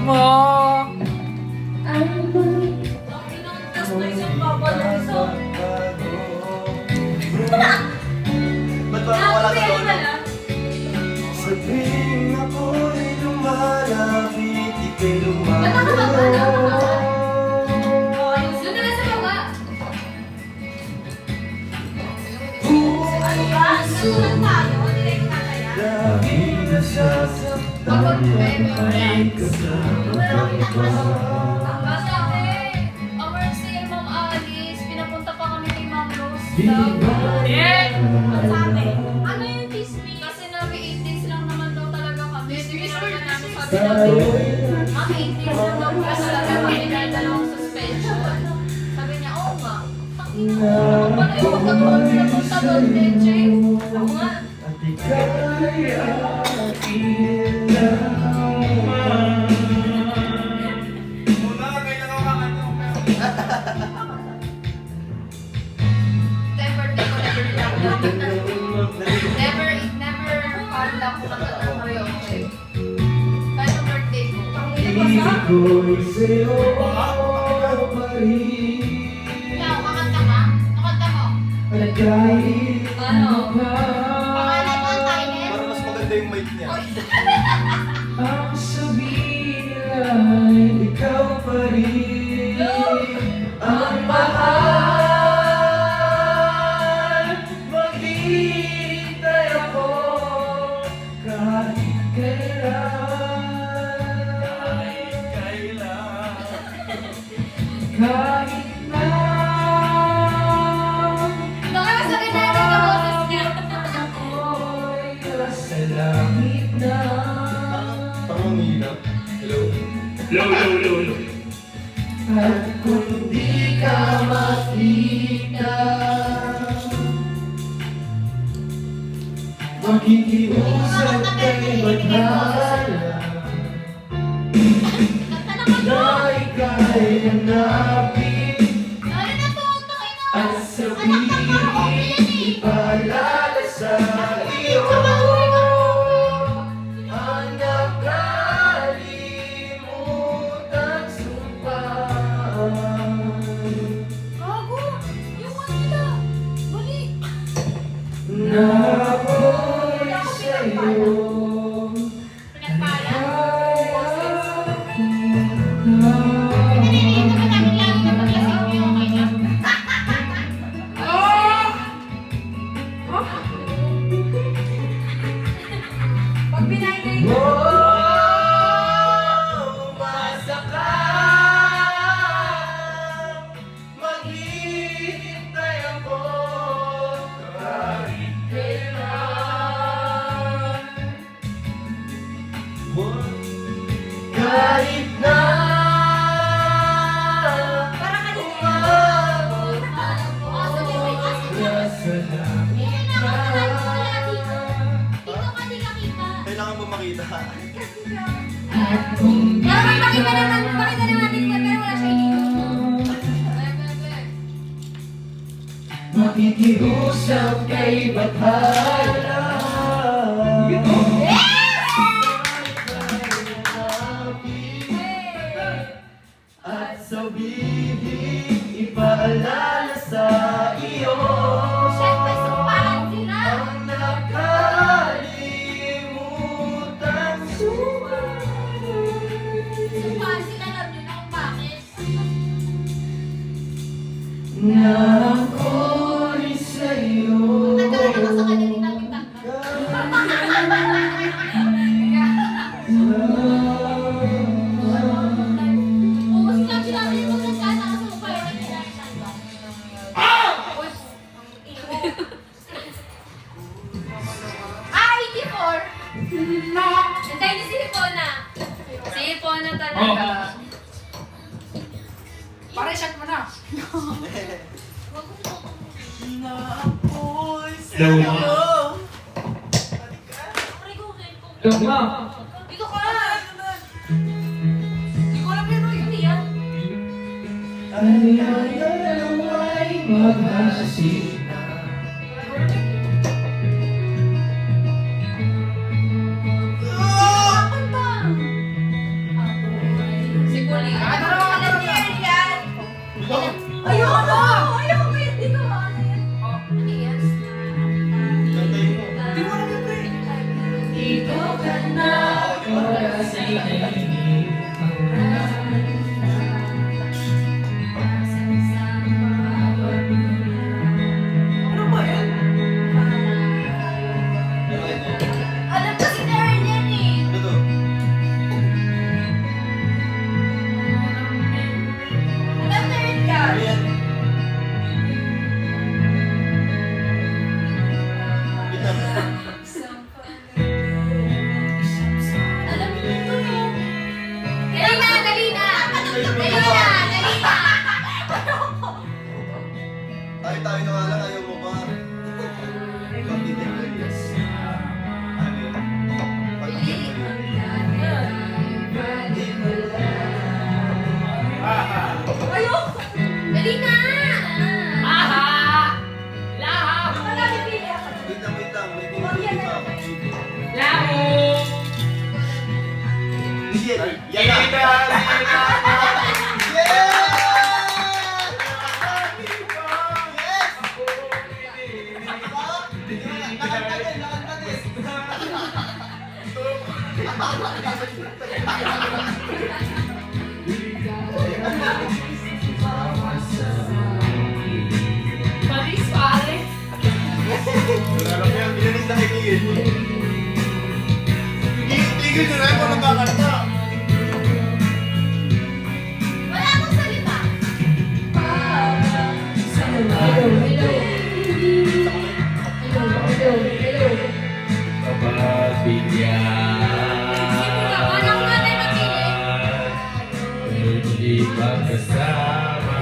Ma! Ba't ba wala sa lolo? Sabihin ako'y lumalapit, ika'y Ba't nakababa na? lumalayo. Doon na lang sa baba. Ano ba? Nasunan tayo? Hindi tayo kakaya? Lagi nasasaktan, may kasama ka ba? Basta Mercy, Ma'am Alice, pinapunta pa kami kay Ma'am Rose. Di ba? Sa atin. Ano yung chismis? Kasi nabi 8 days lang naman daw talaga kami. Sinurga namin sabi namin, Ma'am, 8 days lang daw po talaga kami dahil dalawang suspension. Sabi niya, oo nga. Tangina, ano ba na yung magkatuloy na punta doon, DJ? Ako nga. At ika'y akin lamang. Una, kailan ako kakanta? Never, never, kala ko magkata ng karaoke. Kahit ang birthday ko. Ibig ko'y sa'yo pa rin. Ikaw, kakanta ka? Nakanta mo? At kahit Ano? pa Pangalan mo, Tyler? Parang mas maganda yung mic niya. ang sabihin nila'y ikaw pa rin ang mahal. Maghihintay ako kahit kailan. Kahit na Baka nasa ginagawa ka boses niya. ako'y nasa langit na. Parang umiiyak. Hello? At kung di ka makita, makikiusap kay Bathala Kanta naman mo! na ika'y hanapin Ay, natutang ina! at sabihin ipaalala sa iyo ang nakalimutan sumpaan. Gago! Yung kanila! Mali! Na ako'y sa'yo Pinagpala? ay Pinaririnig naman namin lagi na paglasing niyo, okay na? Pag pinaiday ko, umasa ka, maghihintay ako kahit kailan. Kahit na para kanina. umabot Aso din may aso niya. nasa langit Hindi na nakakalain ko wala dito. Dito ka di nakita. Kailangan mo makita. at kung di Pero may pakita ka naman natin mo, pero wala siya dito. makikiusap kay Bathala at sabihin ipaalala sa iyo Siyempre, sumpahan sila. ang nakalimutan Sumpahan sila, alam niyo na kung bakit. na ako'y sa'yo. Nagkaroon ako sa kanya din namin tatlo. Oo, sinabi namin yung magkakana kasi mukha yun ang kinakasan ba? Uy, ang ino. 84! Nanday ni si Hipona. Si Hipona talaga. Pare, shot mo na! Wag mo to. Na ako'y Hello, sa'yo. Pare ko, cellphone. Hello, ma. Dito ka! Hindi ko alam pero yun yan. Ay, ay, maghasina. Kanta! Balik. Dalawa. Alam niya yan. Ito. Ayoko! Ayoko yun. Di ko ano yan. Ano yan? Kantayin mo. Di mo alam yun, pre. Dito ka na, oras ay naiinip ang ulan. Ano ba yan? Ano ito? Alam ko si Darren yan eh. Ano to? Alam Darren ka. Ano yan? Wait lang. Alam ko to. Dali na, dali na. Dali na, dali na. Tayo na nga lang, ayaw mo ba? Kapitin mo yun. Ano yun? Pagpipin mo yun. Ayoko. Dali na. Aha! Lahap! Wala, pipili ako. Wait lang. May pinipili pa ako. Lahap! Sige, yan na. Palis, pare. Tigil nyo na yung mga kakanta. Wala akong salita. Wala akong natin makinig. Hindi magkasama.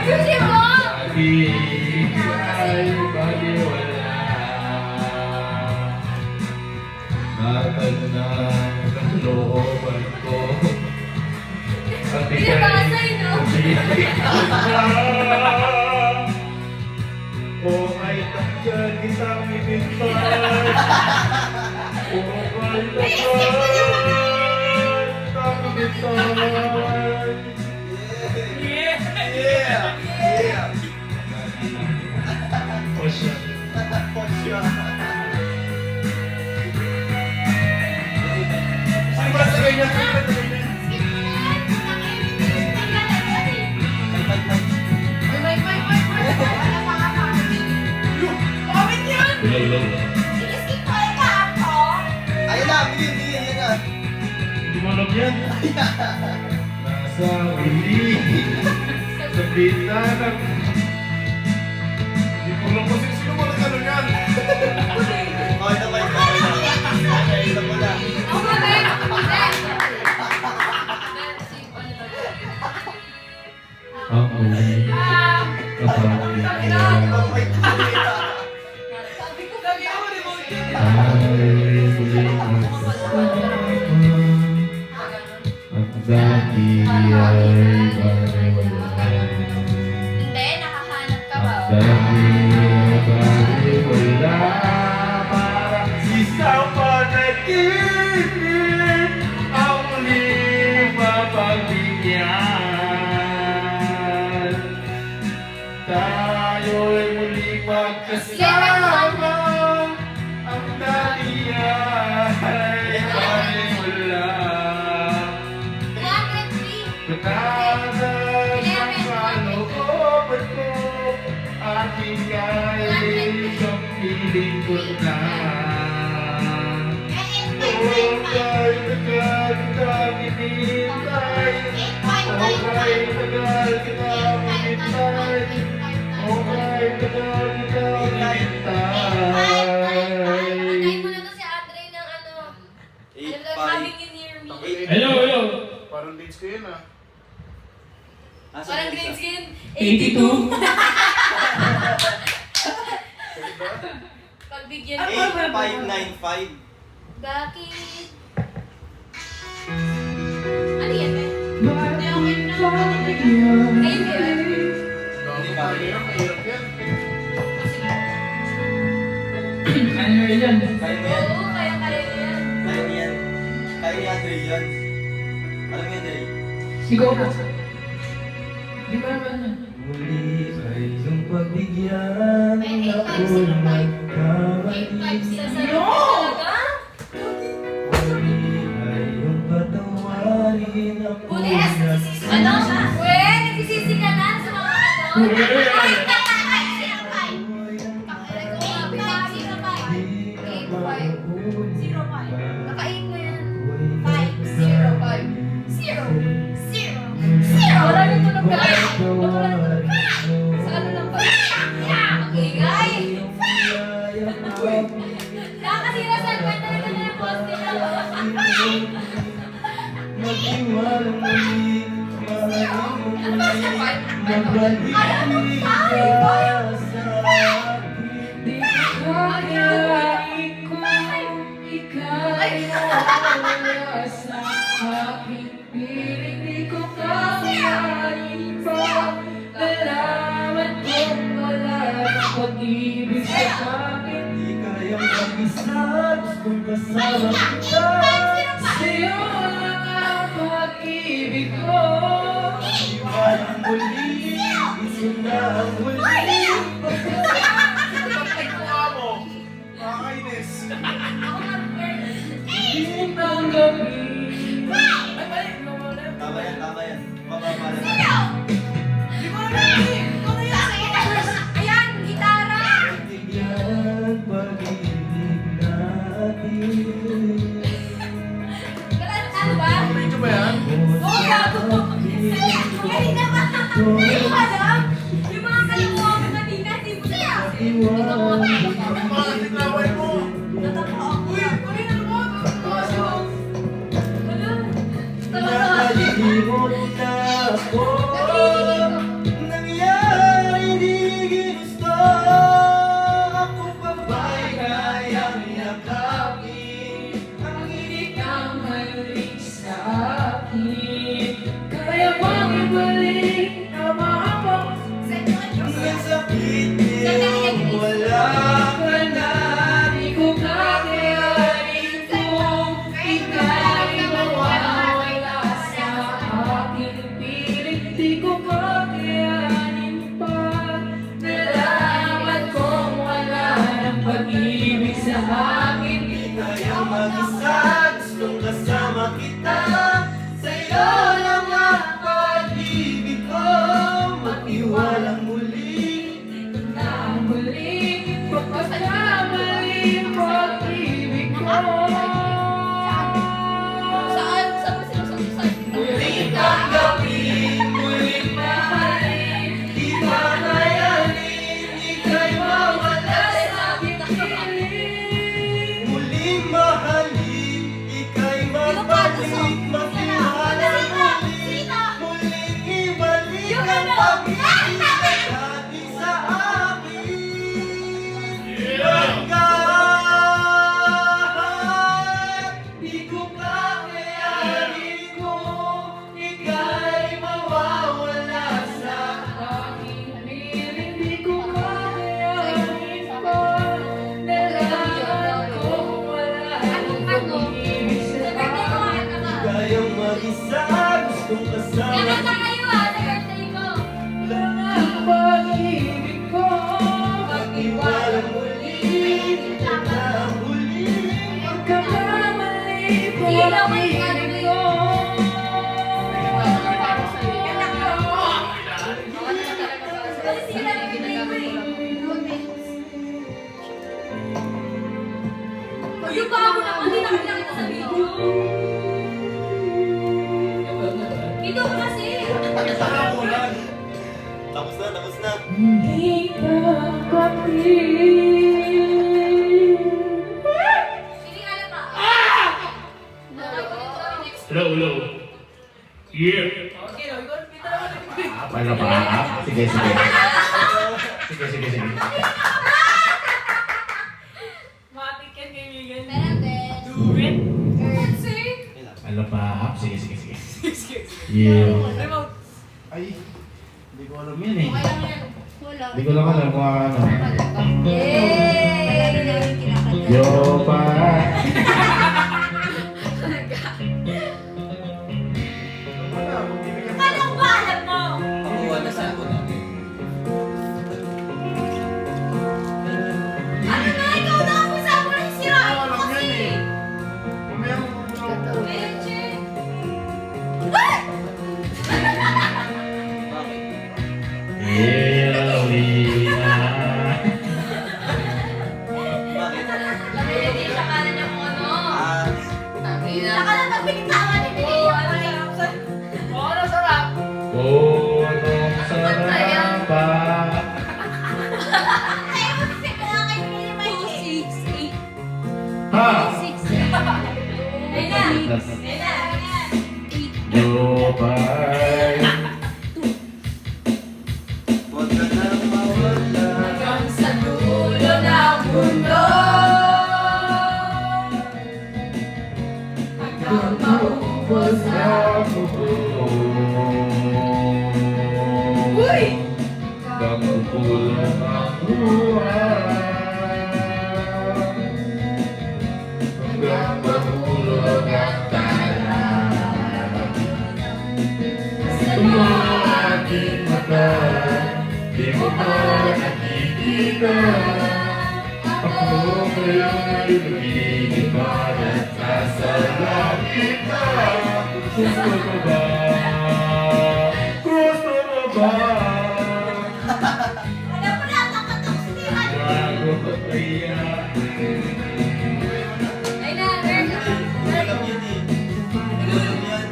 Ayusin mo. Pag-ibig ay baliwala. Matag na ang looban ko. At Binabasay, no? Oh, ay takyan kitang ibintay. Oh, ay takyan kitang ibintay. Yeah! Oh, siya. Sino ba sa ganyan? May. Wala pa nga pa. Comment yan! Hello. Skip ko yung ako. Ayun na, bigyan yan na. Tumalog yan. Nasa uli. Sa bitana. Hindi ko lang kasi sino mo nagkaroon yan. Okay na, okay na pala. Ako ba, Ben? Ang uli. Kapag Okay, Sabi ko, lagi ako remote yun. ay uli magsasama. At dati ay baliwala. Hindi, nakahanap ka ba? At dati ay baliwala. Para isang panaginip ang muli mapagbigyan. Tayo'y muli magkasama. Ang dati ay baliwala. 103. Katagal ng kalooban ko, aking kahit isang piling ko na. Oh, kay tagal kitang hinihintay. Oh, kay tagal kitang hinihintay. Oh, kay tagal kitang hinihintay. Patayin mo na to si Andre ng ano. Alam ko, having you near me. Hello. Parang dates ko yun ah. Parang grade skin. 82. Pagbigyan 8595. Bakit? Ano yan, Ben? Hindi, okay na. Ayun ba yun? Hindi pa rin. Ano yan? Kaya mo yan. Oo, kaya-kaya yan. Kaya niyan. Kaya ni Andre yan. Alam mo yan, Andre? Sigaw na. Di ba naman? Muli ay iyong pagbigyan ako'y nagkamali. Talaga? Muli ay iyong patawarin ako'y nagsisi. Ano? Uwe, nagsisisi ka na sa mga ano? Naka-8 mo yan. 5, 0, 5. 0, 0, 0. Wala nang tunog ka. Wala nang tunog ka. Sa ano lang ba? Ang ingay. Nakakasira sa kwenta na ito ng boss nila. Magtiwalang muli, mahalin mo Ano ba muli, sa kwenta? magbalik ka sa akin. Di ko kakayanin ko. Ika'y mawawala sa aking piling. Di ko kakayanin pa. Nalaman kong wala ng pag-ibig sa akin. Di kayang mag-isa, gustong kasama kita. Sa'yo lang ang pag-ibig ko. Iwalang muli, iso na ang muli. Dilim ang gabi. Ay, balik mo muna. Tama yan. Mapapala. Ayan, gitara. Pagbigyan, pag-ibig natin. Ano ba? Medyo ba yan? Oo, gago mo. Kanina ba? Hindi ko alam. Yung mga kalamuha ko kanina, hindi mo na. Natapa ako. Uy, kanina mo. Nakalimot na ako. Nangyari di ginusto. Ako pa ba'y kayang yakapin? Ang hinig Ang mali sa akin. Kaya bang ibalik ang mga ang sakit niyong wala ka na. Di ko kakayanin kung ika'y mawawala sa aking piling. Di ko kakayanin pa. Nalaman kong wala ng pag-ibig sa akin. Di kayang mag-isa, gustong kasama kita. Sa'yo lang ang pag-ibig ko. Mag-iwalang muli. Na ang muling pagkakamali pag-ibig ko. Saan? Saan mo sinasabi? Muling tanggapin, muling mahalin. Di kakayanin, ika'y mawala sa piling. Muling mahalin, ika'y magbalik. Mag-iwalang muli. Muling ibalik ang pag-ibig dati sa akin. Hanggang di ko kakayanin kung ika'y mawawala sa Aking piling, di ko kakayanin pa. Nalaman kong wala ng pag-ibig sa akin. kayang mag-isa, gustong kasama Kakanta kayo sa birthday ko. Lang ang pag-ibig ko. Iwalang muli, na huli. Pagkakamali Ilaw may pag-ibig ko. Kasi sila yung birthday ko eh. Yung bago na, hindi nakita kita sa video. Ito kasi. Tapos na. Hindi ka kapit. Hindi alam pa. Hello. Yeah. Ano pa? Sige. Ano pa? Sige. Yeah. Ay, hindi ko alam yan eh. Hindi ko lang alam kung ano. Yo pa. Wala, Elina. Bakit? Namiliti siya ka na niya kung ano. Ah, Saka lang nagpinitawa ni Bigay Oo, yung ano mic. sarap. Oo, ano sarap. Punong sarap pa. Ayaw mo kasi kailangan kayo Bigay yung mic eh. 2, 6, 8. Ha! 6. Ayun na. Ayun na. Jopay. huwag ka nang mawala. Hanggang sa dulo ng mundo. Hanggang maubos ang Uy! Pagkukulang ang buhay. Hanggang mahulog ang tanan. Sa mga aking mata, di mo pa nakikita. Ako ngayon'y lumilipad at nasa langit na. Gusto mo ba? Gusto mo ba? Alam mo na, nakatapos niya. Bago ko kaya. Ayun na, girl. Alam yan eh. Alam yan.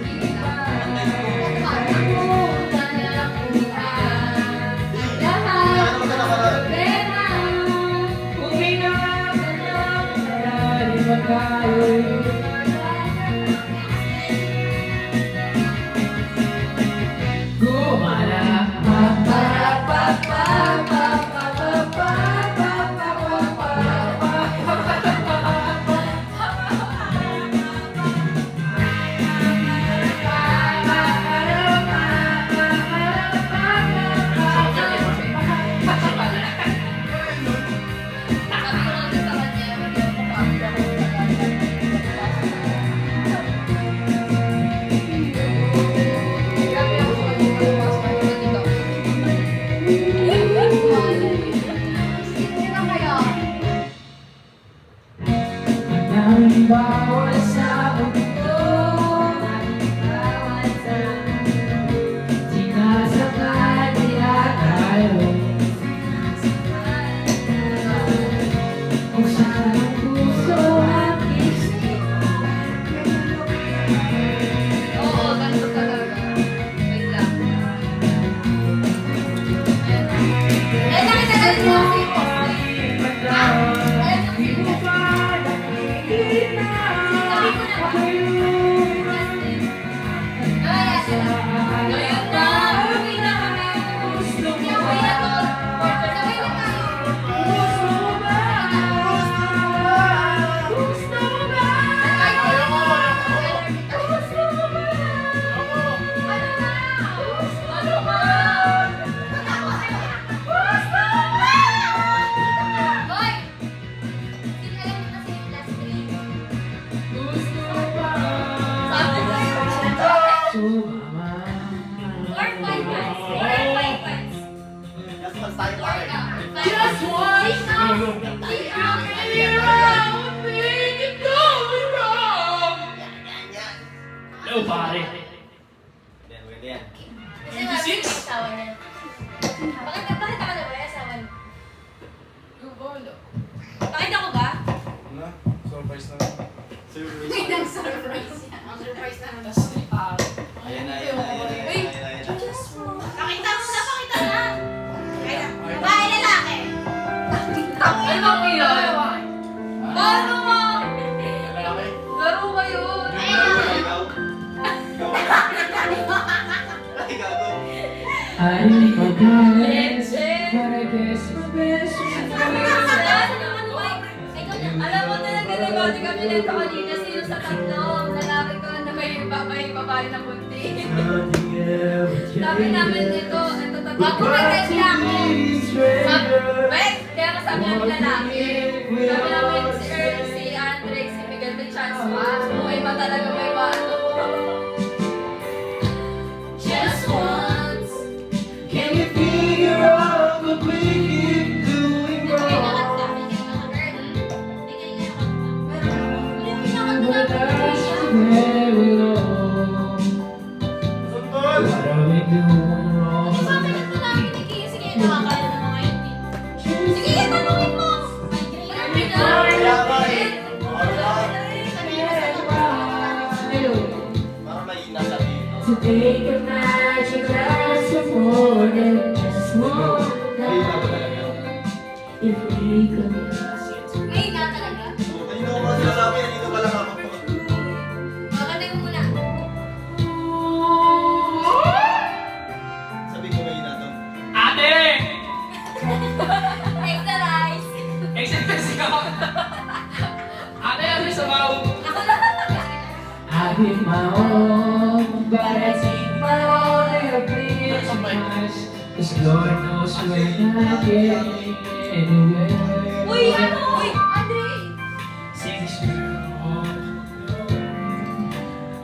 Bawal sa mundo, bawal sa sinasakal nila tayo. Kung saan ang puso ang isip. Oo, ganito talaga. Wait lang. Eh, nakita na rin yung si Nasaan tayo pare? Just once, Hello, pare. Yan, pwede yan. Kasi nga, asawa niya. Bakit ako na ba yung asawa niya? Bakit ako ba? Ano? Surprise na. Surprise. May nag-surprise siya. Ang surprise na naman. Ayan na, ayan na, ayan na, ayan na, ayan na. Pakita mo na, pakita na. Kaya, babae, lalaki. Ay, bakit yun? Paano mo? Laro ba yun? Ikaw? Ikaw? Ay, gago. Ay, legend! Alam mo talaga na ba, di kami nito kanina sino sa tatlo, ang lalaki ko na may babae na bunti. Sabi namin ito tatlo. Ako may text niya ako. Wait! Kaya kasabi namin lalaki. Sabi namin si Earl, si Andre, si Miguel, may chance pa. May iba talaga, may iba. Just once. Can you figure out what we keep doing Bigay na wrong? kanta. Bigay na kanta. Bigay na kanta. Bigay na kanta. To take a magic glass of more than just one Ayun na ba night. talaga? If we could Ngayon na talaga. Kanina ko kasi sabi, nandito pa lang ako. Makakantay mo muna. Sabi ko ngayon na to. Ate! Extra rice. Exercise ka! Ate, ano sa bawo? Ako lang. I give my all, but I take my all in your place. Cause Lord knows when I get anywhere. Uy, ano? Uy, Andre.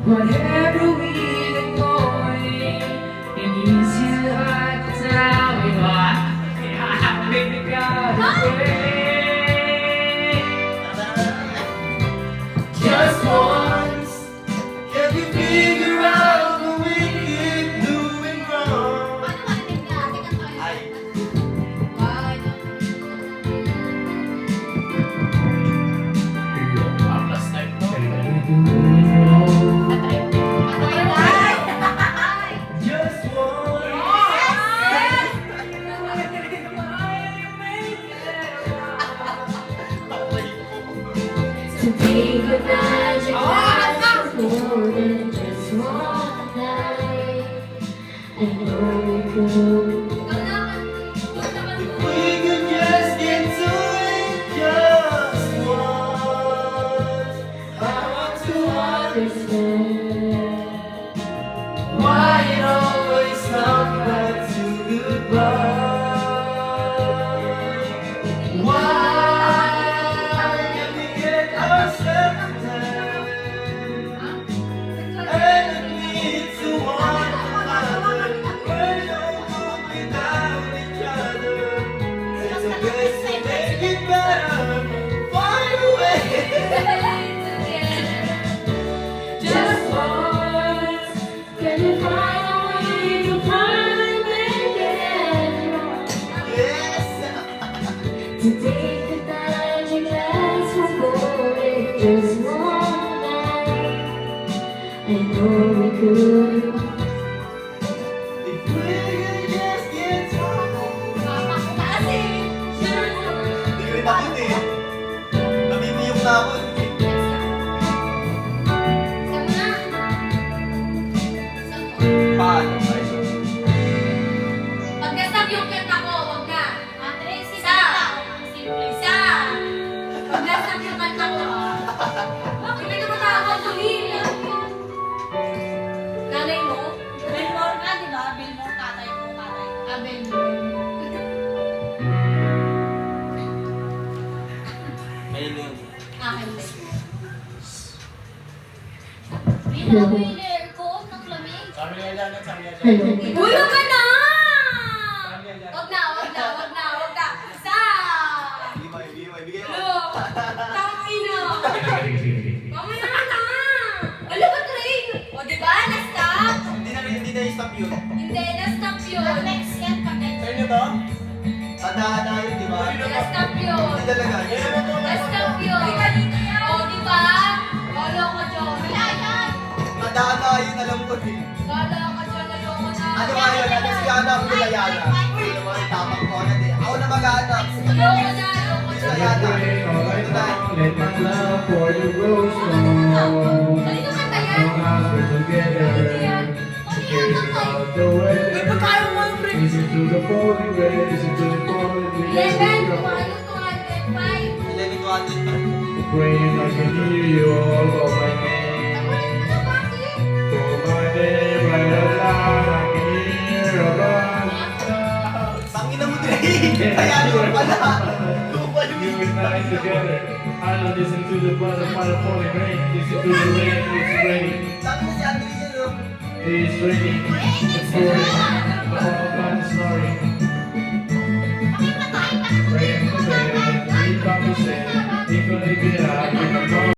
Whatever we get going, it means you like to tell me what. I make the God pray. Just once, Can we figure out what we keep doing wrong? Paano marinig na? Ate, kantahin. Ay. Wow, ito. Last time to. Ay! Just one. to take a magic glass of more than just one night. I know we could. Ikaw naman. Ikaw naman If po. we could just get to it just once. I want to understand why it always comes back to goodbye. Why can we get ourselves down? And admit to one another we're no good without each other. It's the best to make it better. Find a way. Just once, can you find a way to finally make it right? Yes. To take the magic glass of gold in just one night. I know we could. If we could just get to Kasi. Hindi ko rin takot eh. Nabibiyok na ako. Paano? Pag nasab yung kanta ko, wag na. Isa. Isa. Pag nasab yung kanta ko. Bakit may tumatawag ko? Nanay mo? Belmore ka, di ba? Belmore, tatay ko, tatay ko. Ah, Belmore. Ayun yun. Akin din. Bilang mo yung aircon ng lamig. Hello. Tulog ka na! Wag na, wag na, wag na, wag na. Isa! Bigay mo. Hello! Tangina! Mamaya na! Wala ba train? O diba? Na-stop? Hindi na i-stop yun. Hindi, na-stop yun. Next yan pa next. Sa inyo to? Tandaan na yun, di ba? Na-stop yun. Hindi talaga. Na-stop yun. O diba? Wala ka dyan. Wala yan. Tandaan na yun, alam ko eh. Wala ka dyan. Ayoko na. Ano nga yun? Ano si Yana ako nila Yana? Ano mo, tapak ko agad eh. Ako na mag-anak. Ayoko na. Ayoko Sa na. Yana. Let my love for you grow strong. Kanino kanta yan? Long as we're together. Kanino kanta yan? Out the way. Listen to the falling rain. Listen to the falling rain. 11, kumano 205. 11 to 100. Praying I can hear you all call my name. Ano bakit? Call my name right out loud. I can hear a loud. Tangin na mo din eh. Kaya yun pala. Lupa You yun. and I together. I don't listen to the butterfly falling rain. Listen to the rain. It's raining. Tangin na si Andre yun, no? It's raining. It's pouring.